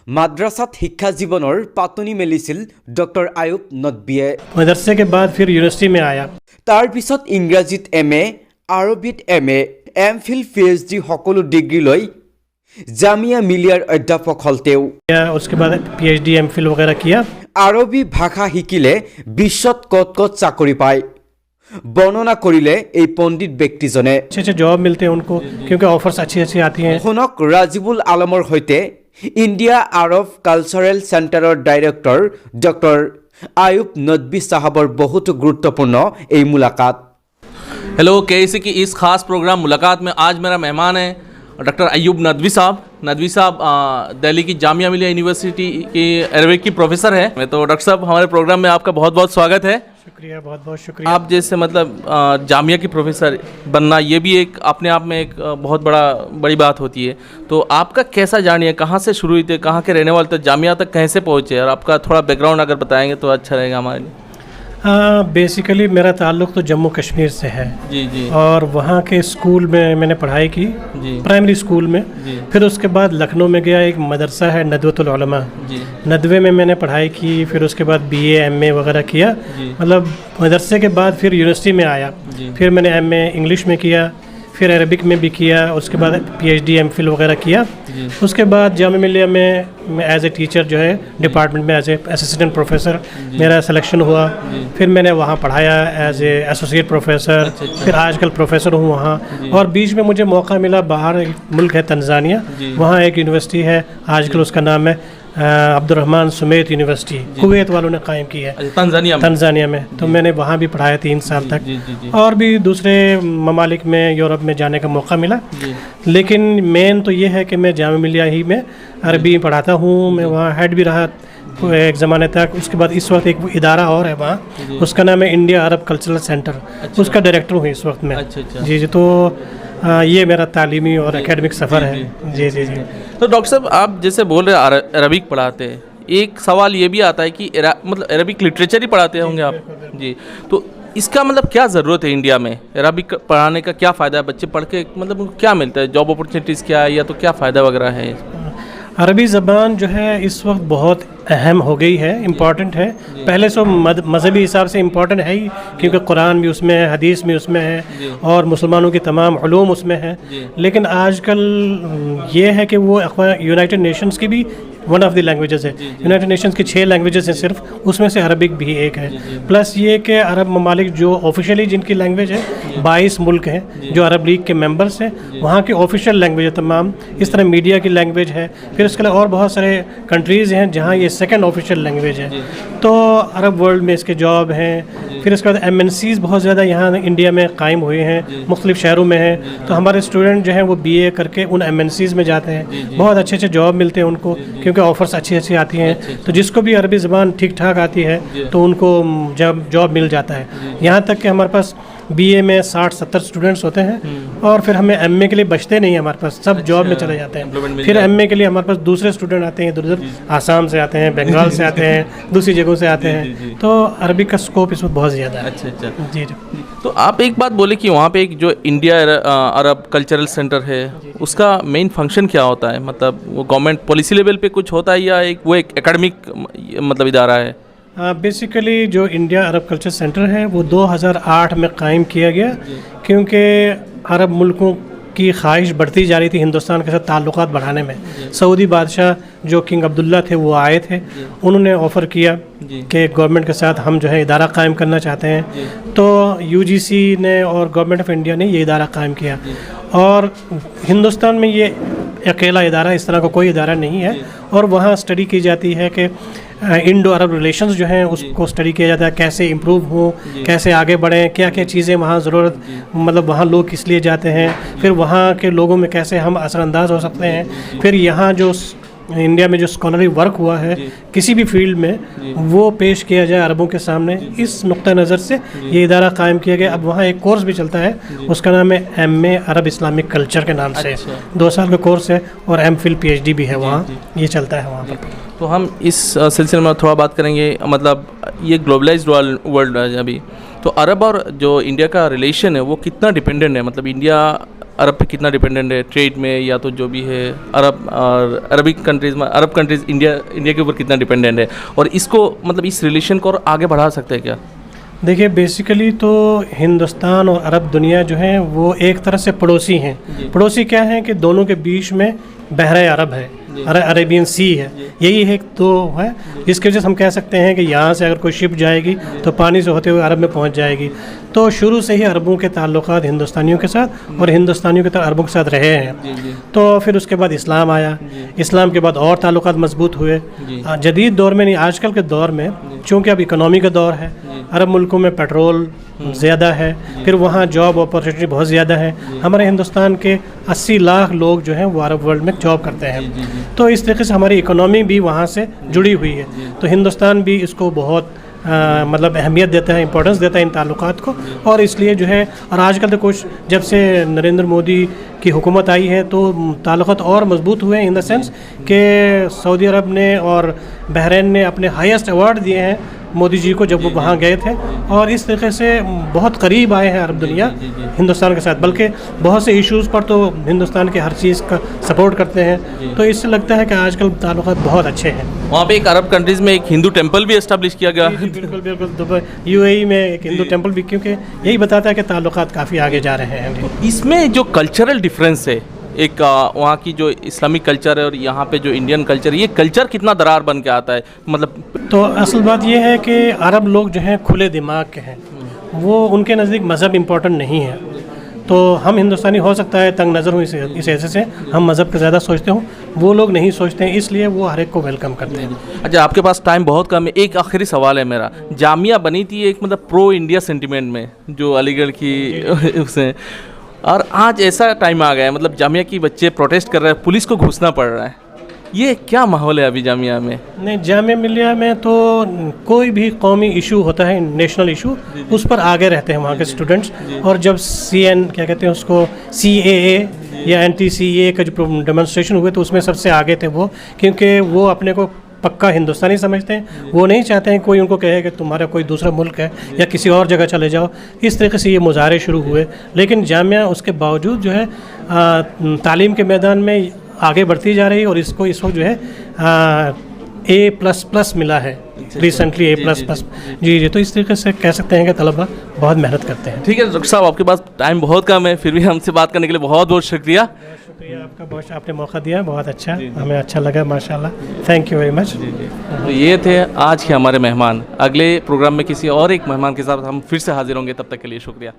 মাদ্ৰাসাত শিক্ষা জীৱনৰ পাতনি মেলিছিল ডক্টৰ আয়ুব নদভিয়ে। मदरसे के बाद फिर यूनिवर्सिटी में आया। তাৰ পিছত ইংৰাজীত MA, আৰবীত MA, MPhil, PhD সকলো ডিগ্ৰী লৈ জামিয়া মিলিয়াৰ অধ্যাপক হ'ল তেওঁ। उसके बाद PhD MPhil वगैरह किया। আৰবী ভাষা শিকিলে বিশ্বত ক'ত ক'ত চাকৰি পায় বৰ্ণনা কৰিলে এই পণ্ডিত ব্যক্তিজনে। अच्छे जॉब मिलते हैं उनको क्योंकि ऑफर्स अच्छी आती हैं। শুনক ৰাজিবুল আলমৰ সৈতে ইণ্ডিয়া আৰব কালচাৰেল চেণ্টাৰৰ ডাইৰেক্টৰ ডক্টৰ আয়ুব নদভি সাহাবৰ বহুত গুৰুত্বপূৰ্ণ এই মুলাকাত। हेलो KC की इस खास प्रोग्राम मुलाकात में आज मेरा मेहमान है डॉक्टर अयूब नदवी साहब। नदवी साहब दिल्ली की जामिया मिलिया यूनिवर्सिटी की अरबिक की प्रोफेसर है। तो डॉक्टर साहब हमारे प्रोग्राम में आपका बहुत बहुत स्वागत है। शुक्रिया, बहुत बहुत शुक्रिया। आप जैसे मतलब जामिया की प्रोफेसर बनना ये भी एक अपने आप में एक बहुत बड़ी बात होती है। तो आपका कैसा जानिए, कहाँ से शुरू हुई थी, कहाँ के रहने वाले थे, जामिया तक कैसे पहुँचे, और आपका थोड़ा बैकग्राउंड अगर बताएंगे तो अच्छा रहेगा हमारे लिए। बेसिकली मेरा ताल्लुक़ तो जम्मू कश्मीर से है। जी जी। और वहाँ के स्कूल में मैंने पढ़ाई की जी। प्राइमरी स्कूल में जी। फिर उसके बाद लखनऊ में गया, एक मदरसा है नदवतुल उलमा जी। नदवे में मैंने पढ़ाई की। फिर उसके बाद BA MA वगैरह किया। जी। मतलब मदरसे के बाद फिर यूनिवर्सिटी में आया। जी। फिर मैंने MA इंग्लिश में किया, फिर अरबिक में भी किया, उसके बाद PhD MPhil वगैरह किया। जी। उसके बाद जामिया मिलिया में एज ए टीचर जो है डिपार्टमेंट में एज ए असिस्टेंट प्रोफेसर मेरा सिलेक्शन हुआ। फिर मैंने वहाँ पढ़ाया एज ए एसोसिएट प्रोफेसर। अच्छा। फिर आजकल प्रोफेसर हूँ वहाँ। और बीच में मुझे मौका मिला, बाहर एक मुल्क है तंजानिया, वहाँ एक यूनिवर्सिटी है, आजकल उसका नाम है अब्दुर्रहमान सुमेत यूनिवर्सिटी, कुवैत वालों ने कायम की है तंजानिया में। तो मैंने वहाँ भी पढ़ाया 3 साल तक। और भी दूसरे ममालिक में, यूरोप में जाने का मौका मिला। लेकिन मेन तो ये है कि मैं जामिया मिलिया ही में अरबी पढ़ाता हूँ। मैं वहाँ हेड भी रहा एक ज़माने तक। उसके बाद इस वक्त एक इदारा और है वहाँ, उसका नाम है इंडिया अरब कल्चरल सेंटर। उसका डायरेक्टर हूँ इस वक्त में। जी जी। तो ये मेरा तालीमी और एकेडमिक सफ़र है। जी जी जी। तो डॉक्टर साहब आप जैसे बोल रहे हैं अरबिक पढ़ाते हैं, एक सवाल ये भी आता है कि मतलब अरबिक लिटरेचर ही पढ़ाते होंगे आप। जी। तो इसका मतलब क्या ज़रूरत है इंडिया में, अरबिक पढ़ाने का क्या फ़ायदा है, बच्चे पढ़ के मतलब उनको क्या मिलता है, जॉब अपॉर्चुनिटीज़ क्या है, या तो क्या फ़ायदा वगैरह है? अरबी ज़बान जो है इस वक्त बहुत अहम हो गई है, इम्पॉर्टेंट है। पहले से मजहबी हिसाब से इम्पॉर्टेंट है ही, क्योंकि कुरान भी उसमें है, हदीस भी उसमें है, और मुसलमानों की तमाम उलूम उसमें है। लेकिन आजकल ये है कि वो यूनाइटेड नेशंस की भी वन ऑफ द लैंग्वेजेस है। यूनाइटेड नेशंस की 6 लैंग्वेजेस हैं सिर्फ, उसमें से अरबिक भी एक है। प्लस ये कि अरब ममालिक जो ऑफिशियली जिनकी लैंग्वेज है, 22 मुल्क हैं जो अरब लीग के मेंबर्स हैं, वहाँ की ऑफिशियल लैंग्वेज है तमाम। इस तरह मीडिया की लैंग्वेज है। फिर उसके अलावा और बहुत सारे कंट्रीज़ हैं जहाँ ये सेकंड ऑफिशियल लैंग्वेज है। तो अरब वर्ल्ड में इसके जॉब हैं। फिर उसके बाद MNCs बहुत ज़्यादा यहाँ इंडिया में कायम हुए हैं, मुख्तलिफ़ शहरों में हैं। तो हमारे स्टूडेंट जो हैं वो BA करके उन MNCs में जाते हैं। बहुत अच्छे जॉब मिलते हैं उनको, क्योंकि ऑफ़र्स अच्छी आती हैं। तो जिसको भी अरबी ज़बान ठीक ठाक आती है तो उनको जॉब मिल जाता है। यहाँ तक कि हमारे पास BA में 60-70 स्टूडेंट्स होते हैं, और फिर हमें MA के लिए बचते नहीं हैं हमारे पास, सब जॉब में चले जाते हैं। फिर MA के लिए हमारे पास दूसरे स्टूडेंट आते हैं, इधर आसाम से आते हैं, बंगाल से आते हैं, दूसरी जगहों से आते हैं। तो अरबी का स्कोप इस वक्त बहुत ज़्यादा है। अच्छा। जी जी। तो आप एक बात बोले कि वहाँ पे एक जो इंडिया अरब कल्चरल सेंटर है, उसका मेन फंक्शन क्या होता है, मतलब वो गवर्नमेंट पॉलिसी लेवल पे कुछ होता है, या वो एक एकेडमिक मतलब इदारा है? बेसिकली जो इंडिया अरब कल्चर सेंटर है वो 2008 में कायम किया गया, क्योंकि अरब मुल्कों की ख्वाहिश बढ़ती जा रही थी हिंदुस्तान के साथ ताल्लुकात बढ़ाने में। सऊदी बादशाह जो किंग अब्दुल्ला थे वो आए थे, उन्होंने ऑफ़र किया कि गवर्नमेंट के साथ हम जो है इदारा कायम करना चाहते हैं। तो UGC ने और गवर्नमेंट ऑफ इंडिया ने ये इदारा कायम किया, और हिंदुस्तान में ये अकेला इदारा, इस तरह का कोई इदारा नहीं है। और वहाँ स्टडी की जाती है कि इंडो अरब रिलेशंस जो हैं उसको स्टडी किया जाता है, कैसे इम्प्रूव हो, कैसे आगे बढ़ें, क्या क्या चीज़ें वहाँ ज़रूरत, मतलब वहाँ लोग किस लिए जाते हैं, फिर वहाँ के लोगों में कैसे हम असरअंदाज हो सकते हैं। फिर यहाँ जो इंडिया में जो स्कॉलरी वर्क हुआ है किसी भी फील्ड में, वो पेश किया जाए अरबों के सामने। इस नुक्ता नज़र से ये इदारा कायम किया गया। अब वहाँ एक कोर्स भी चलता है, उसका नाम है MA अरब इस्लामिक कल्चर के नाम से। 2 साल का कोर्स है, और MPhil PhD भी है वहाँ, ये चलता है वहाँ पर। तो हम इस सिलसिले में थोड़ा बात करेंगे, मतलब ये ग्लोबलाइज्ड वर्ल्ड है अभी, तो अरब और जो इंडिया का रिलेशन है वो कितना डिपेंडेंट है, मतलब इंडिया अरब पे कितना डिपेंडेंट है ट्रेड में, या तो जो भी है अरब और अरबिक कंट्रीज़ में, अरब कंट्रीज़ इंडिया के ऊपर कितना डिपेंडेंट है, और इसको मतलब इस रिलेशन को और आगे बढ़ा सकते हैं क्या? देखिए बेसिकली तो हिंदुस्तान और अरब दुनिया जो है वो एक तरह से पड़ोसी हैं। पड़ोसी क्या है कि दोनों के बीच में बहरा अरब है, अरेबियन सी है, यही एक तो है जिसकी वजह से हम कह सकते हैं कि यहाँ से अगर कोई शिप जाएगी तो पानी से होते हुए अरब में पहुँच जाएगी। तो शुरू से ही अरबों के ताल्लुकात हिंदुस्तानियों के साथ और हिंदुस्तानियों के साथ अरबों के साथ रहे हैं। तो फिर उसके बाद इस्लाम आया, इस्लाम के बाद और ताल्लुकात मजबूत हुए। जदीद दौर में नहीं, आजकल के दौर में चूँकि अब इकोनॉमी का दौर है, अरब मुल्कों में पेट्रोल ज़्यादा है, फिर वहाँ जॉब अपॉर्चुनिटी बहुत ज़्यादा है। हमारे हिंदुस्तान के 80 लाख लोग जो हैं वो अरब वर्ल्ड में जॉब करते हैं। तो इस तरीके से हमारी इकोनॉमी भी वहाँ से जुड़ी हुई है। तो हिंदुस्तान भी इसको बहुत मतलब अहमियत देता है, इंपॉर्टेंस देता है इन ताल्लुकात को। और इसलिए जो है, और आजकल तो कुछ जब से नरेंद्र मोदी की हुकूमत आई है तो ताल्लुकात और मजबूत हुए हैं, इन द सेंस कि सऊदी अरब ने और बहरीन ने अपने हाईएस्ट अवार्ड दिए हैं मोदी जी को जब वो वहाँ गए थे। और इस तरीके से बहुत करीब आए हैं अरब दुनिया हिंदुस्तान के साथ, बल्कि बहुत से इश्यूज़ पर तो हिंदुस्तान की हर चीज़ का सपोर्ट करते हैं। तो इससे लगता है कि आजकल ताल्लुकात बहुत अच्छे हैं। वहाँ पे एक अरब कंट्रीज़ में एक हिंदू टेम्पल भी एस्टेब्लिश किया गया। बिल्कुल बिल्कुल, दुबई UAE में एक हिंदू टेम्पल भी, क्योंकि यही बताता है कि ताल्लुकात काफ़ी आगे जा रहे हैं। इसमें जो कल्चरल डिफरेंस है, एक वहाँ की जो इस्लामिक कल्चर है और यहाँ पे जो इंडियन कल्चर है, ये कल्चर कितना दरार बन के आता है? मतलब तो असल बात ये है कि अरब लोग जो हैं खुले दिमाग के हैं, वो उनके नज़दीक मज़हब इम्पोर्टेंट नहीं है। तो हम हिंदुस्तानी हो सकता है तंग नज़र हूँ इस ऐसे से हम मज़हब का ज़्यादा सोचते हूँ, वो लोग नहीं सोचते हैं, इसलिए वो हर एक को वेलकम करते हैं। अच्छा, आपके पास टाइम बहुत कम है, एक आखिरी सवाल है मेरा। जामिया बनी थी एक मतलब प्रो इंडिया सेंटिमेंट में, जो अलीगढ़ की उससे, और आज ऐसा टाइम आ गया है मतलब जामिया की बच्चे प्रोटेस्ट कर रहे हैं, पुलिस को घुसना पड़ रहा है, ये क्या माहौल है अभी जामिया में? नहीं, जामिया मिलिया में तो कोई भी कौमी इशू होता है, नेशनल इशू, उस पर आगे रहते हैं वहाँ के स्टूडेंट्स। और जब क्या कहते हैं उसको, CAA या NTCA का जो डेमोन्स्ट्रेशन हुए तो उसमें सबसे आगे थे वो, क्योंकि वो अपने को पक्का हिंदुस्तानी समझते हैं। वो नहीं चाहते हैं कोई उनको कहे कि तुम्हारा कोई दूसरा मुल्क है या किसी और जगह चले जाओ। इस तरीके से ये मुजाहरे शुरू हुए, लेकिन जामिया उसके बावजूद जो है तालीम के मैदान में आगे बढ़ती जा रही है। और इसको इस वक्त जो है A++ मिला है रिसेंटली, A++। जी, तो इस तरीके से कह सकते हैं कि तलबा बहुत मेहनत करते हैं। ठीक है डॉक्टर साहब, आपके पास टाइम बहुत कम है, फिर भी हमसे बात करने के लिए बहुत बहुत शुक्रिया। शुक्रिया आपका, बहुत आपने मौका दिया, बहुत अच्छा, हमें अच्छा लगा माशाल्लाह, थैंक यू वेरी मच। तो ये थे आज के हमारे मेहमान। अगले प्रोग्राम में किसी और एक मेहमान के साथ हम फिर से हाजिर होंगे, तब तक के लिए शुक्रिया।